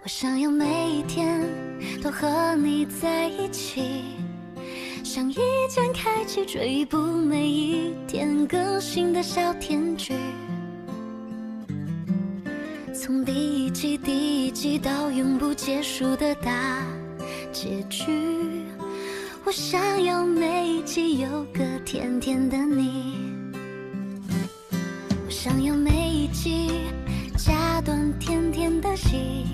我想要每一天都和你在一起，像一键开启追捕每一天更新的小甜剧，从第一季到永不结束的大结局。我想要每一集有个甜甜的你，我想要每一集加段甜甜的戏，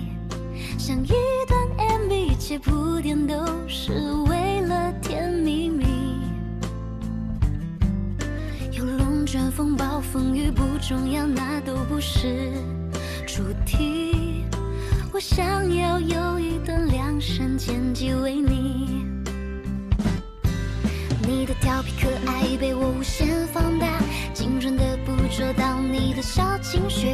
像一段 MV， 一切铺垫都是为了甜蜜蜜。有龙卷风暴风雨不重要，那都不是主题。我想要有一段量身剪辑为你，你的调皮可爱被我无限放大，精准的捕捉到你的小情绪，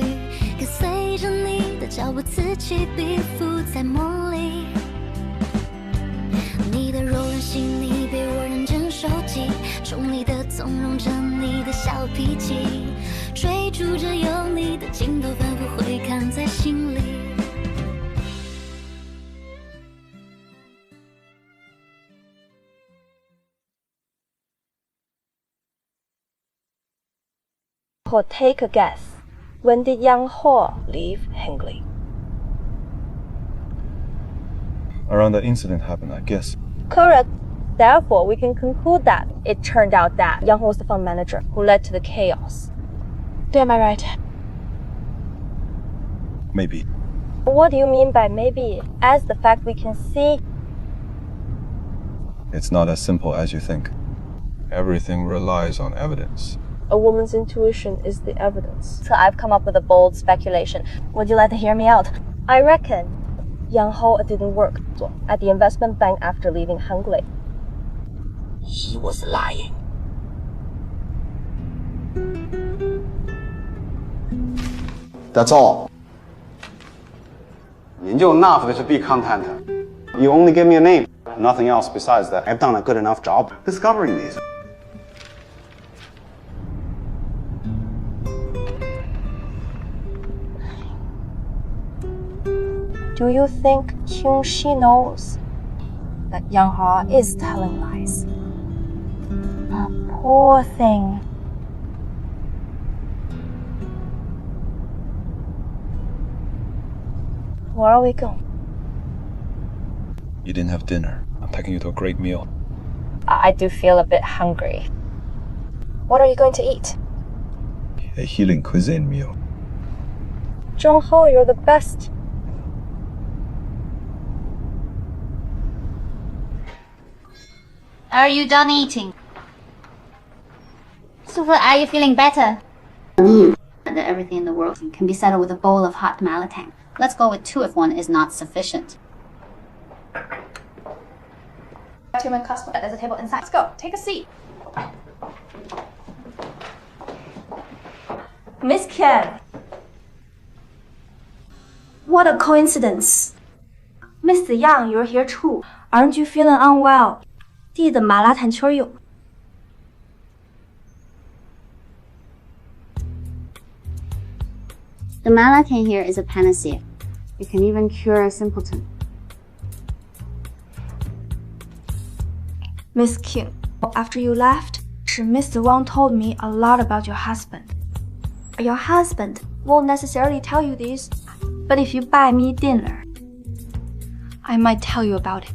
跟随着你的脚步此起彼伏在梦里。你的柔软细腻被我认真收集，宠溺的纵容着你的小脾气，追逐着有你的镜头反复回看在心里。Or take a guess. When did Yang Ho leave Hengli? Around the incident happened, I guess. Correct. Therefore, we can conclude that it turned out that Yang Ho was the fund manager who led to the chaos. Am I right? Maybe. What do you mean by maybe? As the fact we can see. It's not as simple as you think. Everything relies on evidence. A woman's intuition is the evidence. So I've come up with a bold speculation. Would you like to hear me out? I reckon Yang Ho didn't work at the investment bank after leaving Hengli. He was lying. That's all. 您就 enough to be content. You only give me a name, nothing else besides that. I've done a good enough job discovering these. Do you think Qin Shi knows that Yang Ho is telling lies? Poor thing. Where are we going? You didn't have dinner. I'm taking you to a great meal. I do feel a bit hungry. What are you going to eat? A healing cuisine meal. Zhong Ho, you're the best. Are you done eating? Super, are you feeling better? That everything in the world can be settled with a bowl of hot malatang. Let's go with 2 if 1 is not sufficient. Human customer. There's a table inside. Let's go. Take a seat. Miss Ken. What a coincidence. Mr. Yang, you're here too. Aren't you feeling unwell? 地的麻辣烫圈有。The malatang here is a panacea. It can even cure a simpleton. Miss Qin, after you left, Mr. Wang told me a lot about your husband. Your husband won't necessarily tell you this, but if you buy me dinner, I might tell you about it.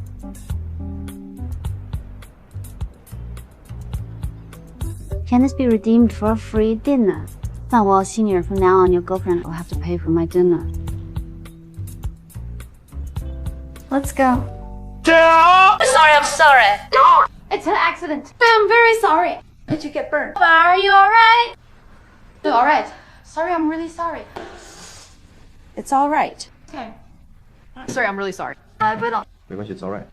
Can this be redeemed for a free dinner? Not well, senior, from now on your girlfriend will have to pay for my dinner. Let's go. I'm sorry. It's an accident. I'm very sorry. Did you get burned? Are you alright? Alright. Sorry, I'm really sorry. It's all right. Okay. Sorry, I'm really sorry. 没关系, it's alright.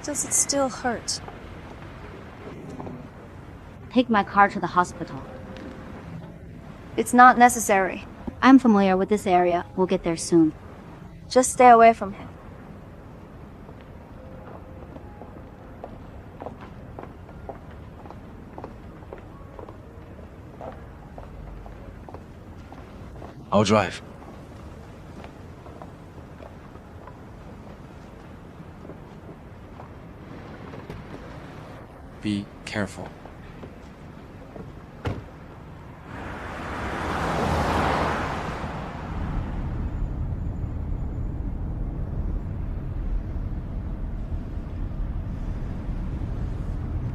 Does it still hurt? Take my car to the hospital. It's not necessary. I'm familiar with this area. We'll get there soon. Just stay away from him. I'll drive. Be careful.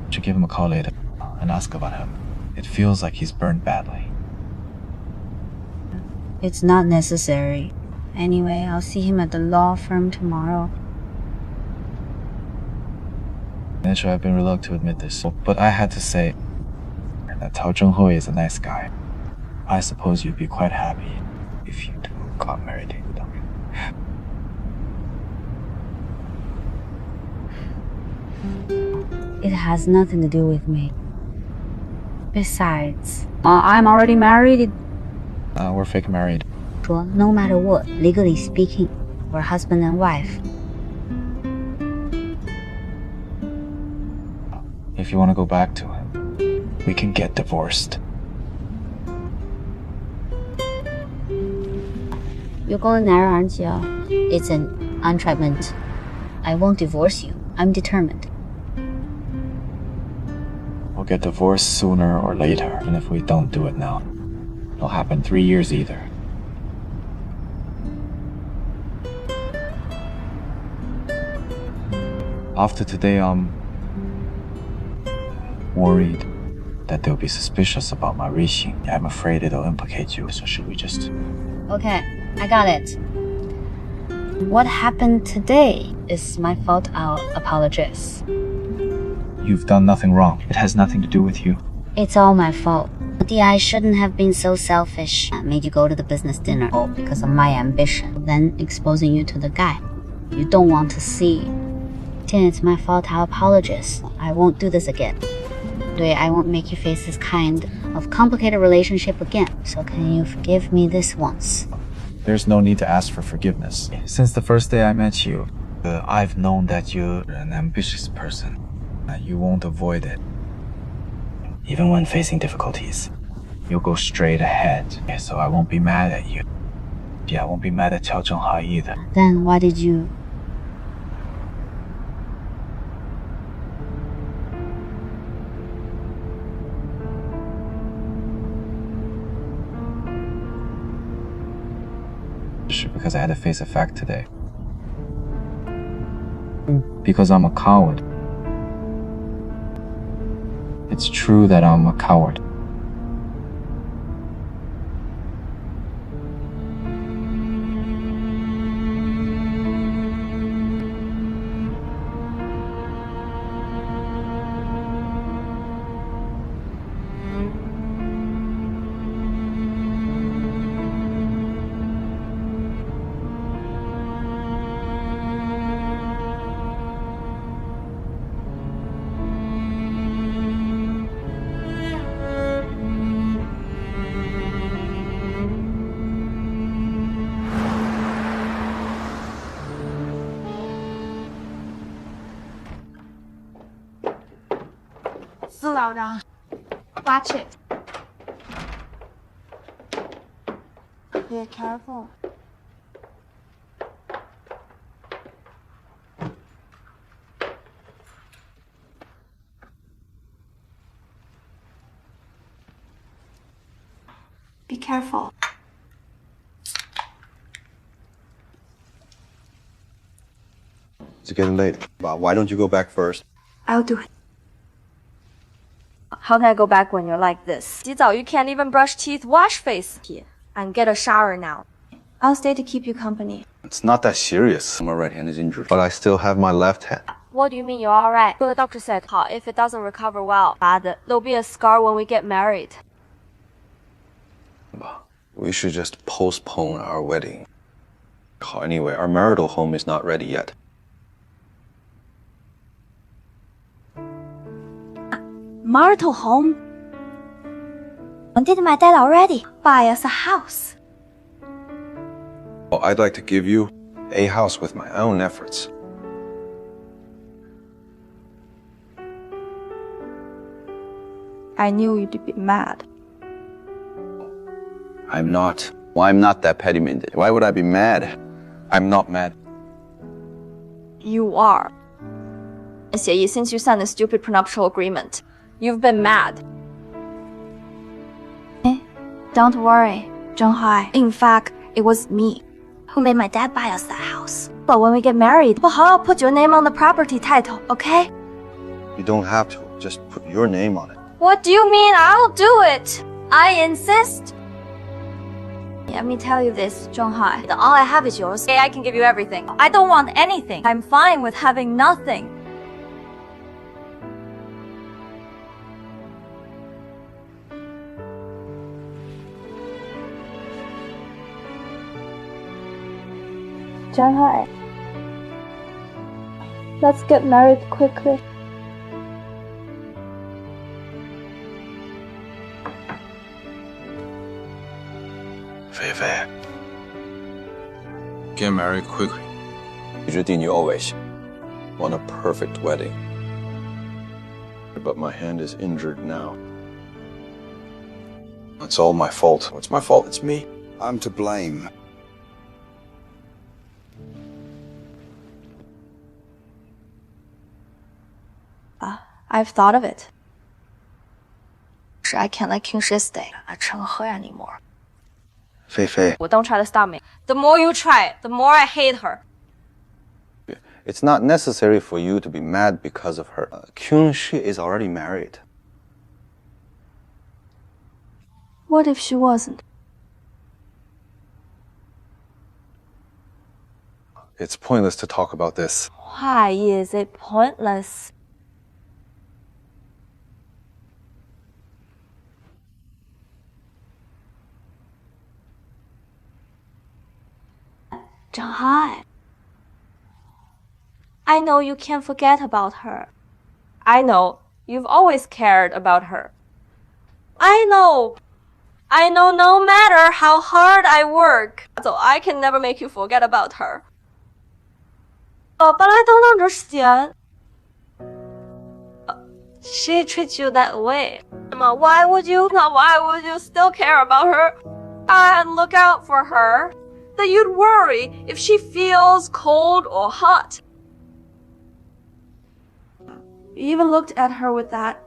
Should give him a call later and ask about him. It feels like he's burned badly. It's not necessary. Anyway, I'll see him at the law firm tomorrow. Initially, I've been reluctant to admit this, but I had to say that Cheng Hui is a nice guy. I suppose you'd be quite happy if you two got married. It has nothing to do with me. Besides, I'm already married. We're fake married. No matter what, legally speaking, we're husband and wife. If you want to go back to him, we can get divorced. You're going there, aren't you? It's an entrapment. I won't divorce you. I'm determined. We'll get divorced sooner or later, and if we don't do it now, it'll happen 3 years either. After today, I'm worried that they'll be suspicious about my rixing. I'm afraid it'll implicate you, so should we just... Okay, I got it. What happened today is my fault. I'll apologize. You've done nothing wrong. It has nothing to do with you. It's all my fault. I shouldn't have been so selfish. I made you go to the business dinner because of my ambition, then exposing you to the guy you don't want to see. It's my fault. I'll apologize. I won't do this again. I won't make you face this kind of complicated relationship again. So can you forgive me this once? There's no need to ask for forgiveness. Since the first day I met you, I've known that you're an ambitious person. You won't avoid it. Even when facing difficulties, you'll go straight ahead. So I won't be mad at you. I won't be mad at Cheng Hui either. Then why did you... Because I had to face a fact today. Because I'm a coward. It's true that I'm a coward. Watch it. Be careful. Be careful. It's getting late. Why don't you go back first? I'll do it. How can I go back when you're like this? 洗澡 you can't even brush teeth, wash face. And get a shower now. I'll stay to keep you company. It's not that serious. My right hand is injured, but I still have my left hand. What do you mean you're alright? The doctor said, if it doesn't recover well, there'll be a scar when we get married. We should just postpone our wedding. Anyway, our marital home is not ready yet. Marital home? I did my dad already. Buy us a house. Well, I'd like to give you a house with my own efforts. I knew you'd be mad. I'm not. Well, I'm not that petty-minded. Why would I be mad? I'm not mad. You are. Since you signed the stupid prenuptial agreement, you've been mad. Don't worry, Cheng Hui. In fact, it was me who made my dad buy us that house. But when we get married, I'll put your name on the property title, okay? You don't have to. Just put your name on it. What do you mean? I'll do it. I insist. Let me tell you this, Cheng Hui. All I have is yours. I can give you everything. I don't want anything. I'm fine with having nothing. Cheng Hui, let's get married quickly. Fei, Get married quickly. 决定 you always want a perfect wedding. But my hand is injured now. It's all my fault. What's my fault? It's me. I'm to blame. I've thought of it. I can't let Qin Shi stay at Cheng Hui anymore. Fei. Well, don't try to stop me. The more you try, the more I hate her. It's not necessary for you to be mad because of her. Qin Shi is already married. What if she wasn't? It's pointless to talk about this. Why is it pointless? Cheng Hui, I know you can't forget about her. I know you've always cared about her. I know no matter how hard I work, so I can never make you forget about her. But I don't understand. She treats you that way. Why would you still care about her and look out for her? That you'd worry if she feels cold or hot. You even looked at her with that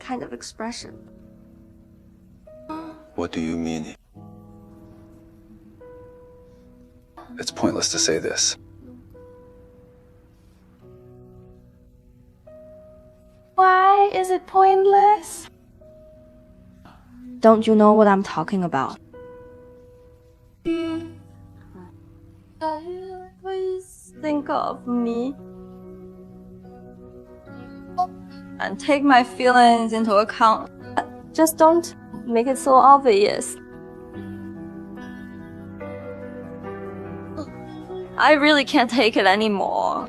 kind of expression. What do you mean? It's pointless to say this. Why is it pointless? Don't you know what I'm talking about? Please think of me and take my feelings into account. Just don't make it so obvious. I really can't take it anymore.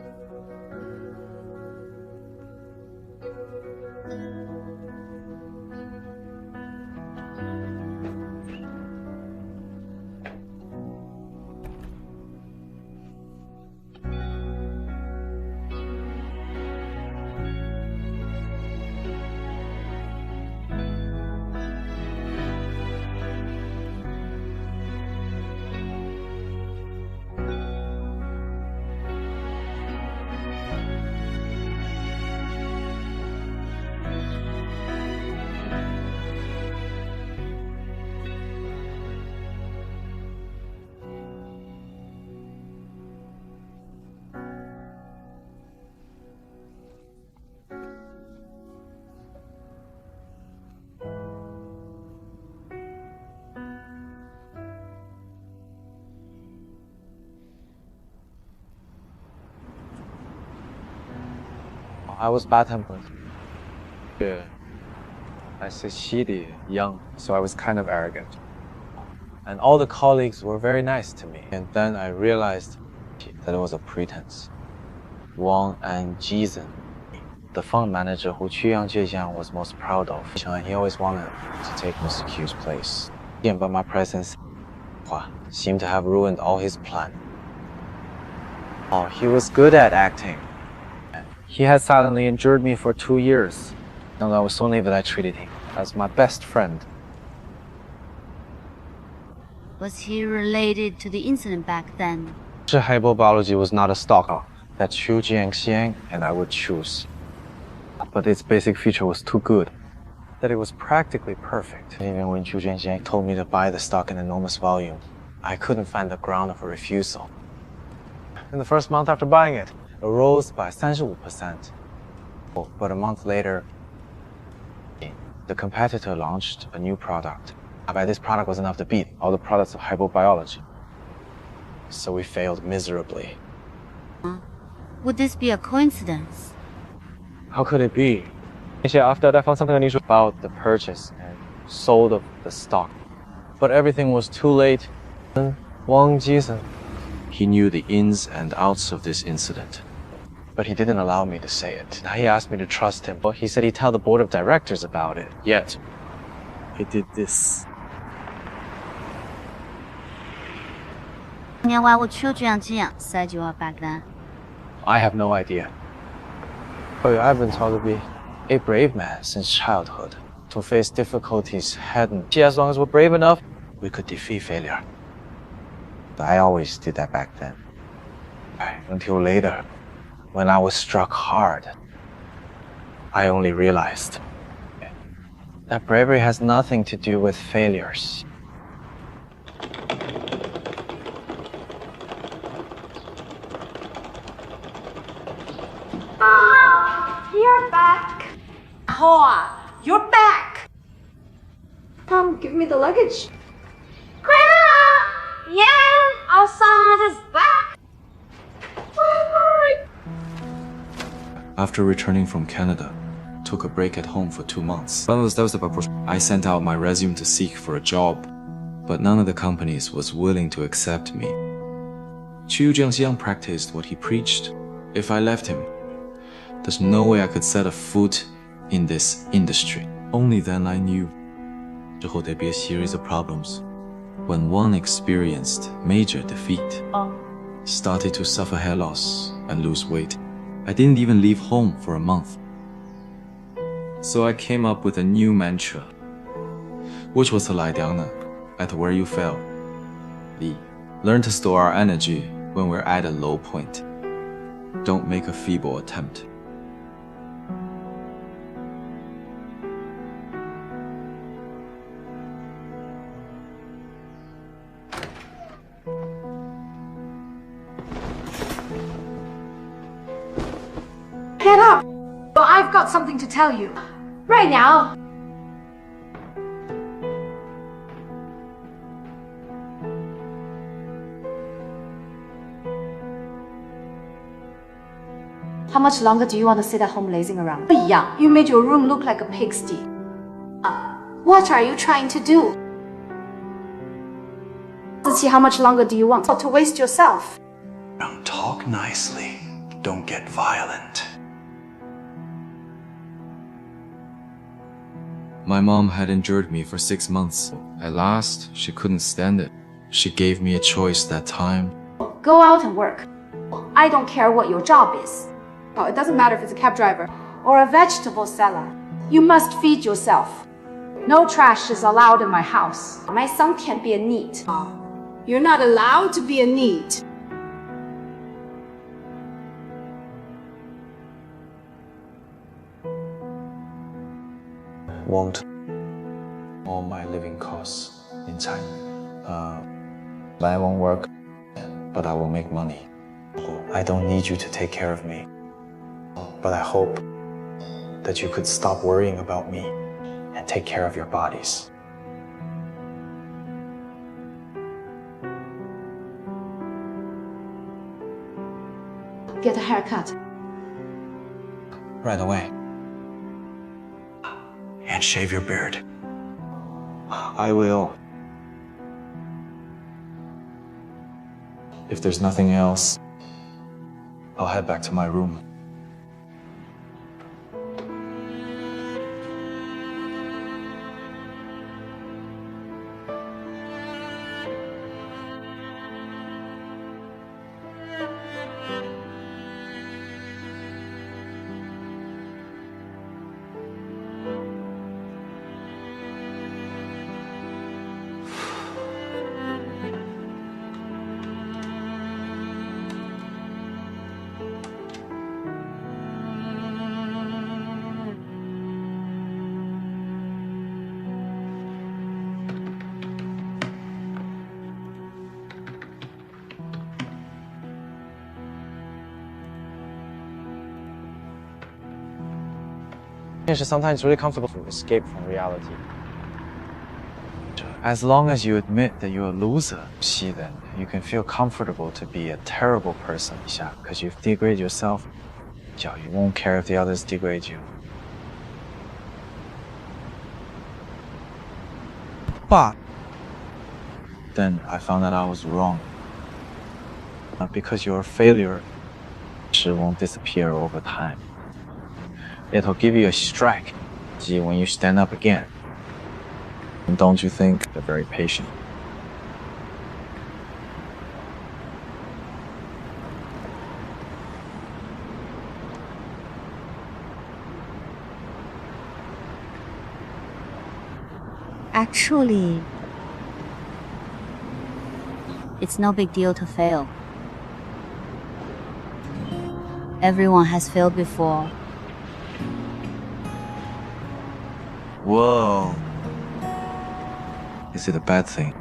I was bad-tempered. Yeah. I succeeded young, so I was kind of arrogant. And all the colleagues were very nice to me. And then I realized that it was a pretense. Wang and Zixuan, the fund manager who Qiyang Zhejiang was most proud of. He always wanted to take Mr. Q's place. Yeah, but my presence Hua seemed to have ruined all his plan. Oh, he was good at acting. He had silently endured me for 2 years. And I was only that I treated him as my best friend. Was he related to the incident back then? Hypobiology was not a stock that Qu Jiangxiang and I would choose. But its basic feature was too good, that it was practically perfect. Even when Qu Jiangxiang told me to buy the stock in enormous volume, I couldn't find the ground of a refusal. In the first month after buying it, it rose by 35%. But a month later, the competitor launched a new product. But this product was enough to beat all the products of hypobiology. So we failed miserably. Would this be a coincidence? How could it be? After that, I found something unusual about the purchase and sold of the stock. But everything was too late. Wang Jisen. He knew the ins and outs of this incident. But he didn't allow me to say it. He asked me to trust him, but he said he'd tell the board of directors about it. Yet, he did this. Why would Qu Jiangxiang set you up back then? I have no idea. But I've been taught to be a brave man since childhood. To face difficulties head on. As long as we're brave enough, we could defeat failure. I always did that back then. Until later, when I was struck hard, I only realized that bravery has nothing to do with failures. You're back. Hoa, you're back! Come, give me the luggage. Grandma! Yeah, our son is back! After returning from Canada, took a break at home for 2 months. I sent out my resume to seek for a job, but none of the companies was willing to accept me. Qu Jiangxiang practiced what he preached. If I left him, there's no way I could set a foot in this industry. Only then I knew there'd be a series of problems. When Wang experienced major defeat, started to suffer hair loss and lose weight. I didn't even leave home for a month. So I came up with a new mantra, which was at where you fell. Learn to store our energy when we're at a low point. Don't make a feeble attempt. Get up! But I've got something to tell you. Right now. How much longer do you want to sit at home lazing around? Yeah, you made your room look like a pigsty. What are you trying to do? Let's see, how much longer do you want to waste yourself? Don't talk nicely. Don't get violent. My mom had endured me for 6 months. At last, she couldn't stand it. She gave me a choice that time. Go out and work. I don't care what your job is. Oh, it doesn't matter if it's a cab driver or a vegetable seller. You must feed yourself. No trash is allowed in my house. My son can't be a NEET. You're not allowed to be a NEET. Won't all my living costs in time. I won't work, but I will make money. I don't need you to take care of me, but I hope that you could stop worrying about me and take care of your bodies. Get a haircut. Right away. And shave your beard. I will. If there's nothing else, I'll head back to my room. sometimes it's really comfortable to escape from reality. As long as you admit that you're a loser, Xi, then you can feel comfortable to be a terrible person, Xia, because you've degraded yourself. You won't care if the others degrade you. But then I found out I was wrong. Because your failure won't disappear over time. It'll give you a strike when you stand up again. And don't you think they're very patient? Actually, it's no big deal to fail. Everyone has failed before. Whoa. Is it a bad thing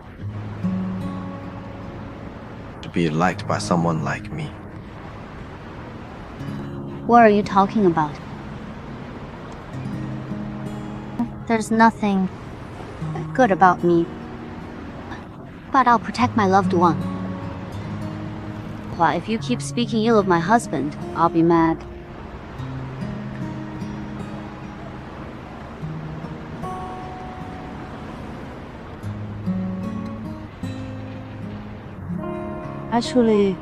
to be liked by someone like me? What are you talking about? There's nothing good about me. But I'll protect my loved one. But if you keep speaking ill of my husband, I'll be mad. Actually,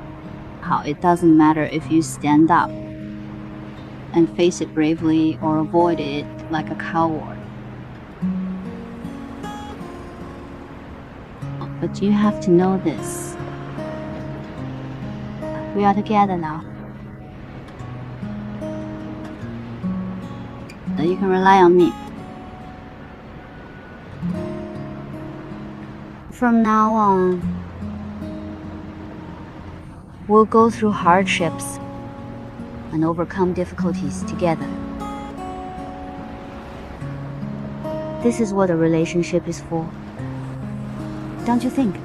it doesn't matter if you stand up and face it bravely or avoid it like a coward. But you have to know this. We are together now. So you can rely on me. From now on, we'll go through hardships and overcome difficulties together. This is what a relationship is for. Don't you think?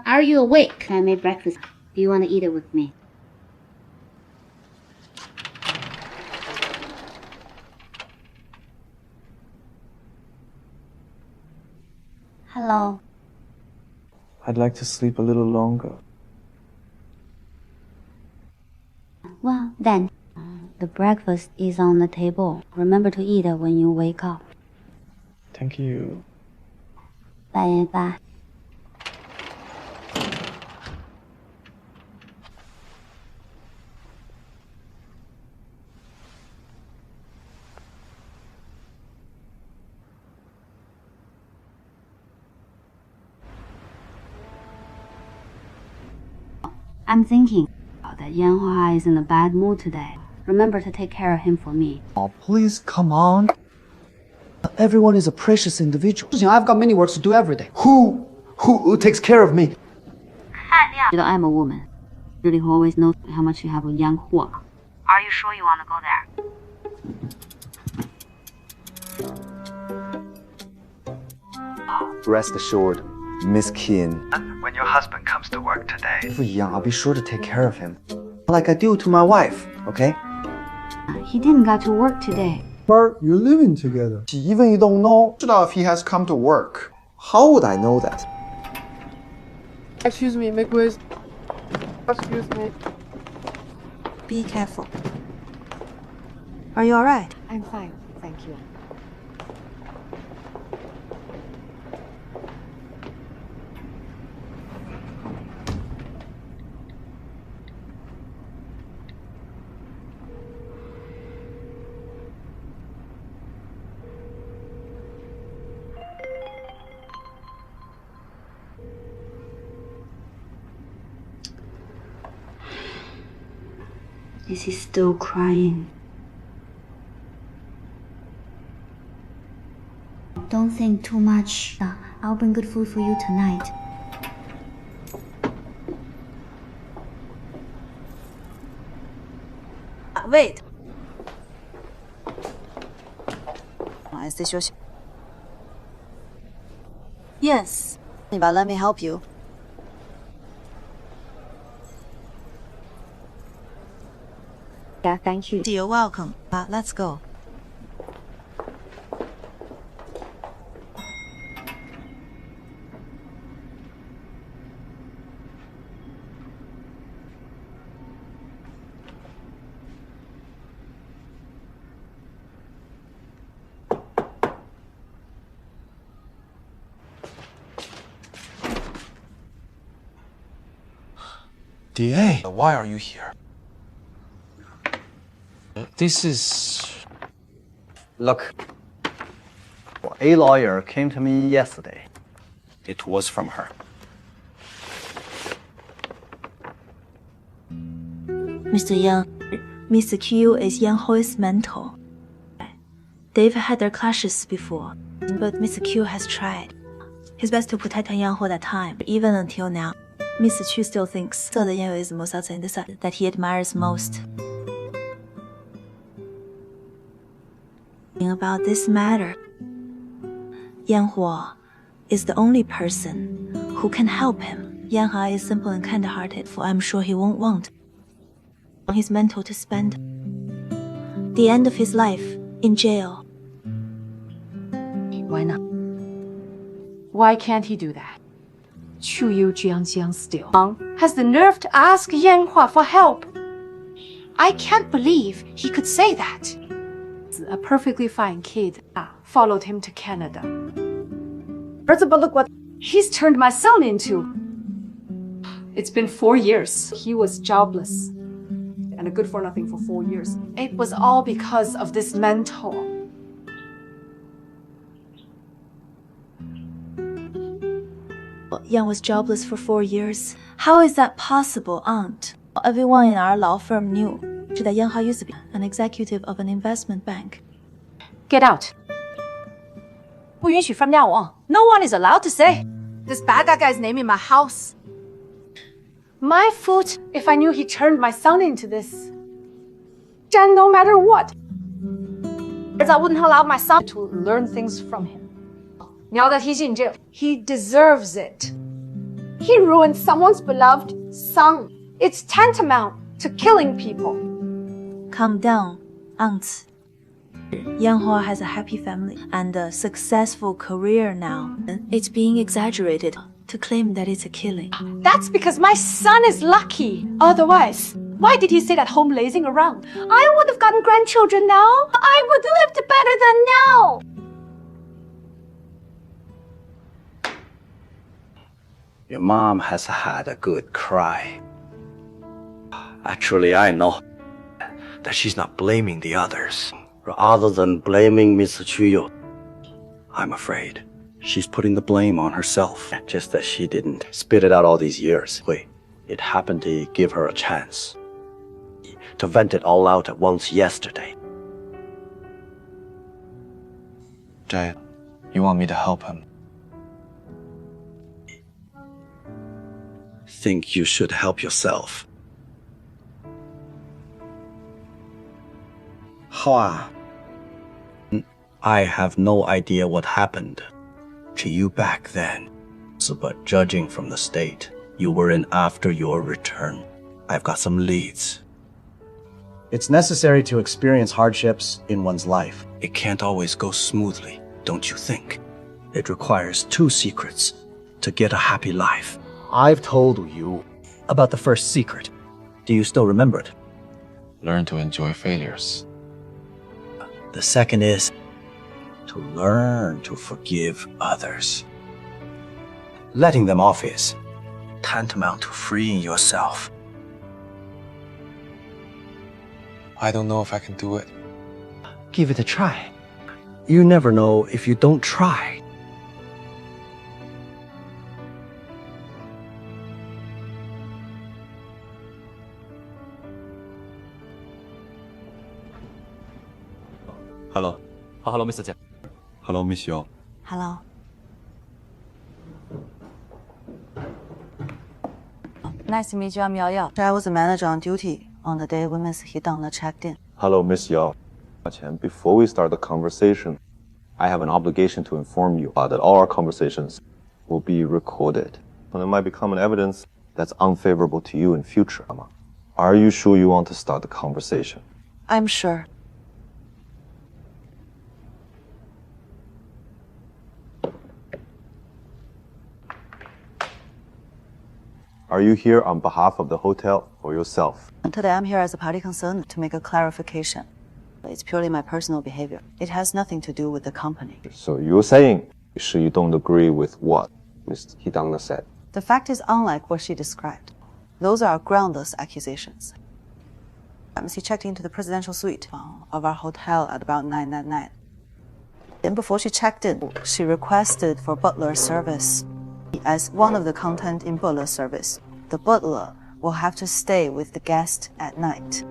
Are you awake? I made breakfast. Do you want to eat it with me? Hello. I'd like to sleep a little longer. Well, then, the breakfast is on the table. Remember to eat it when you wake up. Thank you. Bye bye. I'm thinking that Yanhua is in a bad mood today. Remember to take care of him for me. Oh, please, come on. Everyone is a precious individual. I've got many works to do every day. Who takes care of me? I'm a woman. Really who always knows how much you have with Yanhua. Are you sure you want to go there? Rest assured, Miss Qin. When your husband comes to work today, I'll be sure to take care of him. Like I do to my wife, okay? He didn't got to work today. But you're living together. Even you don't know if he has come to work. How would I know that? Excuse me, make way. Excuse me. Be careful. Are you alright? I'm fine, thank you. Is he still crying? Don't think too much. I'll bring good food for you tonight. Wait. ，SC 休息。Yes. 你吧 ，Let me help you. Yeah, thank you. You're welcome. Let's go. DA, why are you here? This is... Look, a lawyer came to me yesterday. It was from her. Mr. Yang, Mr. Q is Yang Hui's mentor. They've had their clashes before, but Mr. Q has tried his best to protect Yang Hui that time. Even until now, Mr. Q still thinks that Yang Hui is the most outside the side that he admires most. About this matter, Yang Hui is the only person who can help him. Yang Hui is simple and kind-hearted, for I'm sure he won't want his mentor to spend the end of his life in jail. Why not? Why can't he do that? Chu Yu Jiang still Wang has the nerve to ask Yan Hua for help. I can't believe he could say that. A perfectly fine kid followed him to Canada. But look what he's turned my son into. It's been 4 years. He was jobless and a good for nothing for 4 years. It was all because of this mentor. Yang was jobless for 4 years. How is that possible, Aunt? Everyone in our law firm knew that Yang Hui used to be an executive of an investment bank. Get out. 不允许放掉我. No one is allowed to say. This bad guy's name in my house. My foot if I knew he turned my son into this. And no matter what. I wouldn't allow my son to learn things from him. Now that he's in jail, he deserves it. He ruined someone's beloved son. It's tantamount to killing people. Calm down, Aunt. Yang Hui has a happy family and a successful career now. It's being exaggerated to claim that it's a killing. That's because my son is lucky. Otherwise, why did he sit at home lazing around? I would have gotten grandchildren now. I would have lived better than now. Your mom has had a good cry. Actually, I know that she's not blaming the others. Rather than blaming Mr. Chuyo, I'm afraid she's putting the blame on herself. Just that she didn't spit it out all these years. Wait, it happened to give her a chance to vent it all out at once yesterday. Jay, you want me to help him? Think you should help yourself. Hua, I have no idea what happened to you back then. But judging from the state you were in after your return, I've got some leads. It's necessary to experience hardships in one's life. It can't always go smoothly, don't you think? It requires 2 secrets to get a happy life. I've told you about the first secret. Do you still remember it? learn to enjoy failures. The second is to learn to forgive others. Letting them off is tantamount to freeing yourself. I don't know if I can do it. Give it a try. You never know if you don't try. Hello. Hello, Mr. Jiang. Hello, Miss Yao. Hello. Nice to meet you. I'm Yao Yao. I was a manager on duty on the day when Miss Hidang checked in. Hello, Miss Yao. Before we start the conversation, I have an obligation to inform you that all our conversations will be recorded. And it might become an evidence that's unfavorable to you in future. Are you sure you want to start the conversation? I'm sure. Are you here on behalf of the hotel or yourself? Today I'm here as a party concern to make a clarification. It's purely my personal behavior. It has nothing to do with the company. So you're saying you don't agree with what Ms. Hidang said? The fact is unlike what she described. Those are groundless accusations. She checked into the presidential suite of our hotel at about 9 Then before she checked in, she requested for butler service. As one of the content in butler service, the butler will have to stay with the guest at night.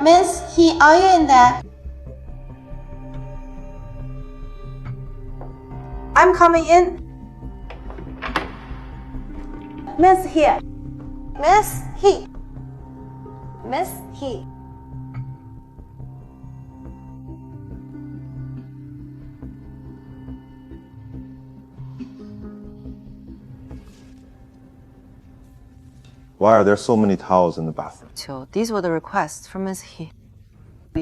Miss He, are you in there? I'm coming in. Miss He. Miss He. Miss He. Why are there so many towels in the bathroom? These were the requests from Miss He.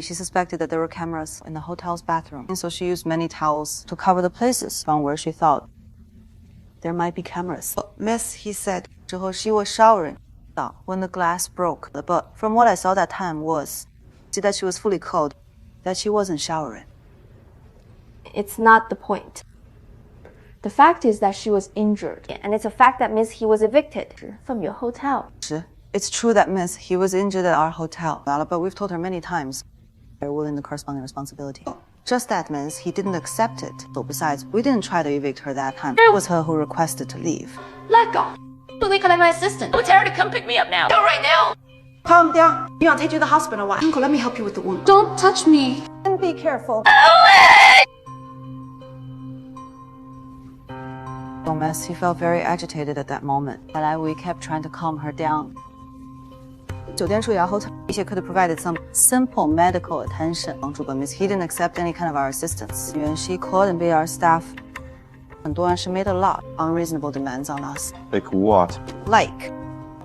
She suspected that there were cameras in the hotel's bathroom, and so she used many towels to cover the places on where she thought there might be cameras. Miss He said she was showering when the glass broke. But from what I saw that time was that she was fully clothed, that she wasn't showering. It's not the point. The fact is that she was injured, and it's a fact that Miss He was evicted from your hotel. It's true that Miss He was injured at our hotel, but we've told her many times they're willing the corresponding responsibility. Just that Miss He didn't accept it. So besides, we didn't try to evict her that time. It was her who requested to leave. Let go. Please collect my assistant. Tell her to come pick me up now. Go right now. Calm down. You want to take you to the hospital? Why? Uncle, let me help you with the wound. Don't touch me. And be careful. So Miss He felt very agitated at that moment. But we kept trying to calm her down. 酒店处理后，一些 could have provided some simple medical attention 帮助 but Miss He didn't accept any kind of our assistance. 因为 she couldn't be our staff. 很多人 she made a lot unreasonable demands on us. Like what? Like,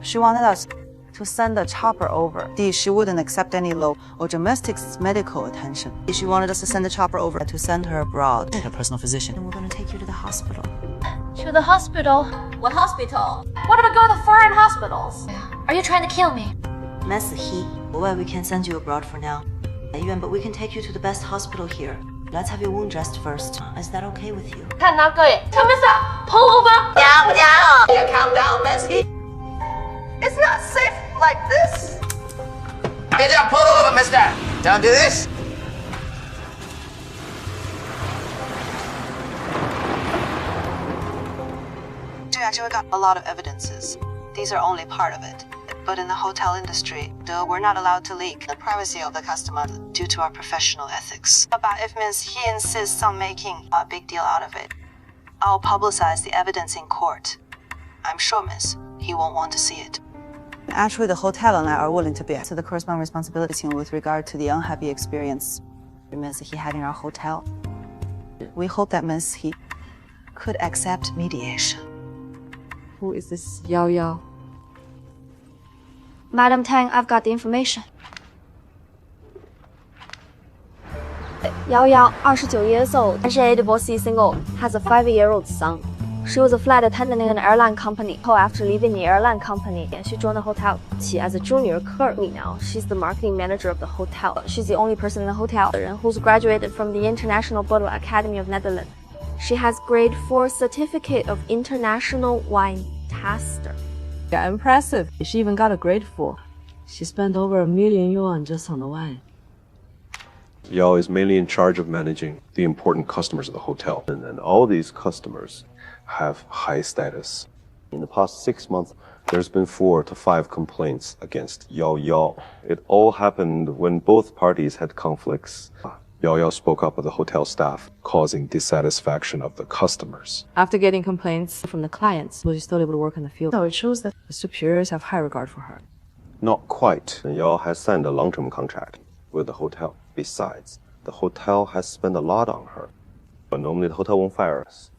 she wanted us to send a chopper over. She wouldn't accept any low or domestic medical attention. She wanted us to send a chopper over to send her abroad. Her personal physician. And we're going to take you to the hospital. To the hospital? What hospital? What about going to foreign hospitals? Are you trying to kill me? Miss He, well, we can send you abroad for now. Yuan, but we can take you to the best hospital here. Let's have your wound dressed first. Is that okay with you? Tell Mister, pull over. Calm down, Miss He. It's not safe like this. Pull over, mister. Don't do this. We actually got a lot of evidences. These are only part of it. But in the hotel industry, we're not allowed to leak the privacy of the customer due to our professional ethics. But if Miss He insists on making a big deal out of it, I'll publicize the evidence in court. I'm sure Miss He won't want to see it. Actually, the hotel and I are willing to bear the corresponding responsibility with regard to the unhappy experience Miss He had in our hotel. We hope that Miss He could accept mediation. Who is this Yao Yao? Madam Tang, I've got the information. Yao Yao, 29 years old, and she a divorcee single, has a 5-year-old son. She was a flight attendant in an airline company. After leaving the airline company, she joined the hotel. As a junior clerk now, she's the marketing manager of the hotel. She's the only person in the hotel who's graduated from the International Bottle Academy of Netherlands. She has grade 4 certificate of international wine taster. Yeah, impressive. She even got a grade 4. She spent over $1 million just on the wine. Yao is mainly in charge of managing the important customers of the hotel. And then all these customers have high status. In the past 6 months, there's been 4 to 5 complaints against Yao Yao. It all happened when both parties had conflicts. Yao Yao spoke up with the hotel staff, causing dissatisfaction of the customers. After getting complaints from the clients, was she still able to work in the field? So it shows that the superiors have high regard for her. Not quite. Yao has signed a long-term contract with the hotel. Besides, the hotel has spent a lot on her. But normally the hotel won't fire us.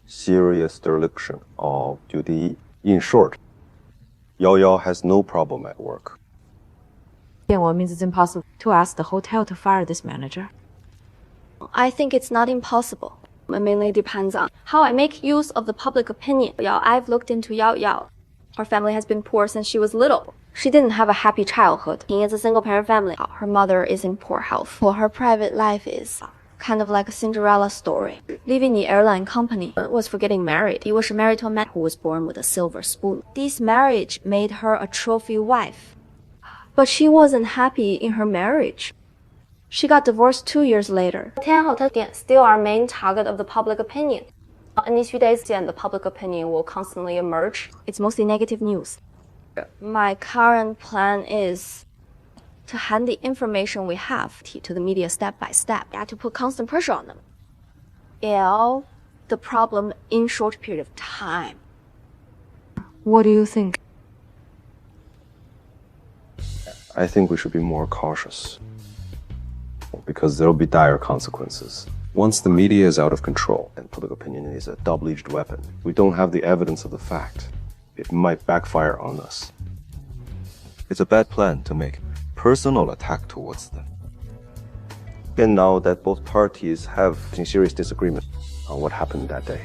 Serious dereliction of duty. In short, Yao Yao has no problem at work. Dianwen means it's impossible to ask the hotel to fire this manager. I think it's not impossible. It mainly depends on how I make use of the public opinion. I've looked into Yao Yao. Her family has been poor since she was little. She didn't have a happy childhood. It's a single-parent family. Her mother is in poor health. Her private life is kind of like a Cinderella story. Leaving the airline company was for getting married. He was married to a man who was born with a silver spoon. This marriage made her a trophy wife. But she wasn't happy in her marriage. She got divorced 2 years later. Tianhao still our main target of the public opinion. In these few days, the public opinion will constantly emerge. It's mostly negative news. My current plan is to hand the information we have to the media step by step, to put constant pressure on them. The problem in short period of time. What do you think? I think we should be more cautious. Because there will be dire consequences. Once the media is out of control, and public opinion is a double-edged weapon, we don't have the evidence of the fact. It might backfire on us. It's a bad plan to make personal attack towards them. And now that both parties have serious disagreement on what happened that day.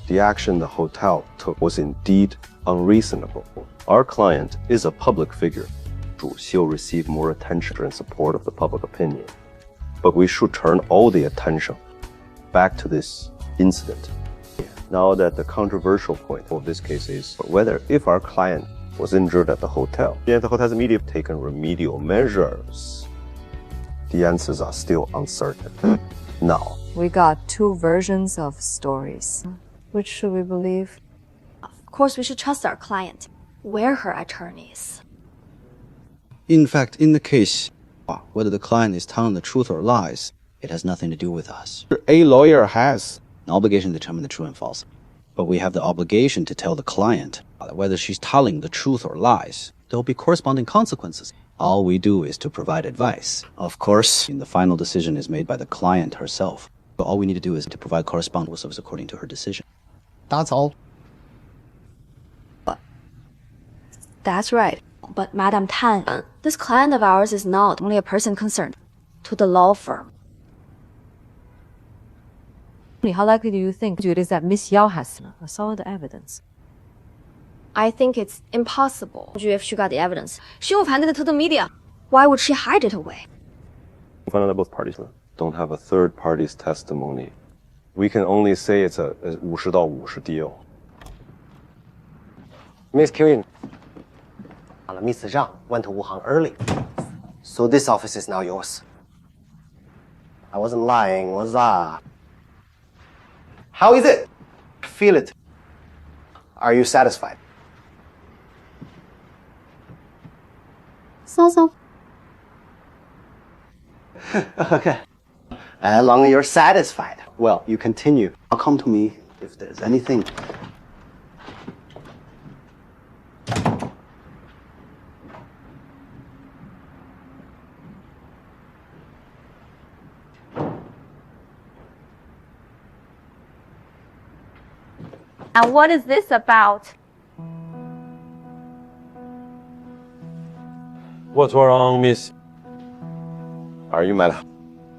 The action the hotel took was indeed unreasonable. Our client is a public figure. She'll receive more attention and support of the public opinion. But we should turn all the attention back to this incident. Now that the controversial point of this case is whether if our client was injured at the hotel, if the hotel's media have taken remedial measures, the answers are still uncertain. Now, We got 2 versions of stories. Which should we believe? Of course, we should trust our client. We're her attorneys. In fact, in the case, whether the client is telling the truth or lies, it has nothing to do with us. A lawyer has an obligation to determine the true and false. But we have the obligation to tell the client whether she's telling the truth or lies. There will be corresponding consequences. All we do is to provide advice. Of course, the final decision is made by the client herself. But all we need to do is to provide corresponding service according to her decision. That's all. That's right. But Madam Tang, this client of ours is not only a person concerned to the law firm. How likely do you think it is that Miss Yao has solid evidence? I think it's impossible. If she got the evidence, she would have handed it to the media. Why would she hide it away? we found out that both parties don't have a third party's testimony. We can only say it's a 50到50 deal. Miss Qin, Miss Zhang went to Wuhan early, so this office is now yours. I wasn't lying, was I? How is it? Feel it. Are you satisfied? So. Okay. As long as you're satisfied, well, you continue. I'll come to me if there's anything. And what is this about? What's wrong, miss? Are you mad?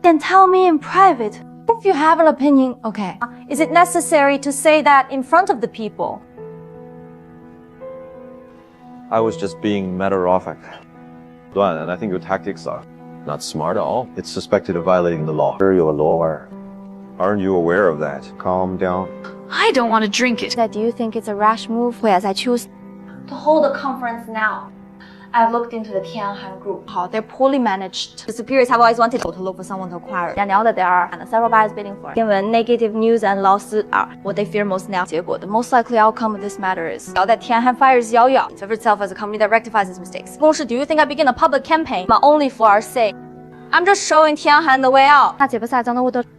Then tell me in private. If you have an opinion, okay. Is it necessary to say that in front of the people? I was just being matter-of-fact. And I think your tactics are not smart at all. It's suspected of violating the law. You're a lawyer. Aren't you aware of that? Calm down. I don't want to drink it. Do you think it's a rash move? As I choose to hold a conference now. I've looked into the Tianhan group. They're poorly managed. The superiors have always wanted to look for someone to acquire. I know that there are several buyers bidding for it. Given negative news and lawsuits are what they fear most now. The most likely outcome of this matter is that Tianhan fires Yao Yao of itself as a company that rectifies its mistakes. Do you think I begin a public campaign only for our sake? I'm just showing Tianhan the way out.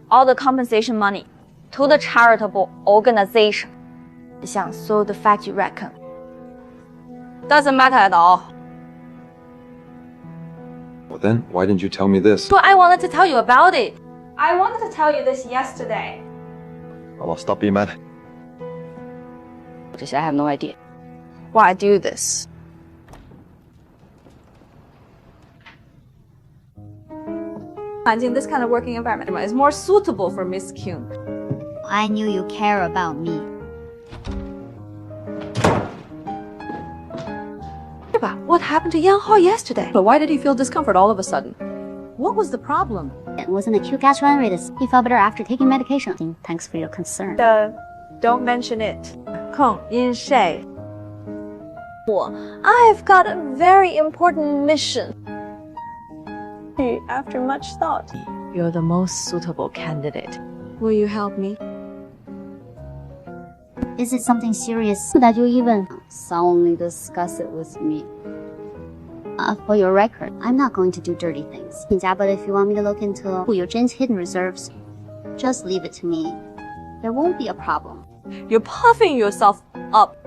All the compensation money to the charitable organization. So the fact you reckon doesn't matter at all. Well then, why didn't you tell me this? But I wanted to tell you about it. I wanted to tell you this yesterday. Well, I'll stop being mad. I have no idea why I do this. Finding this kind of working environment is more suitable for Miss Qin. I knew you care about me. What happened to Yang Hao yesterday? But why did he feel discomfort all of a sudden? What was the problem? It wasn't acute gastroenteritis. He felt better after taking medication. Thanks for your concern. Don't mention it. Qin Shi. I've got a very important mission. After much thought, you're the most suitable candidate. Will you help me? Is it something serious that you even solemnly discuss it with me? For your record, I'm not going to do dirty things. But if you want me to look into Hu Youzhen's hidden reserves, just leave it to me. There won't be a problem. You're puffing yourself up.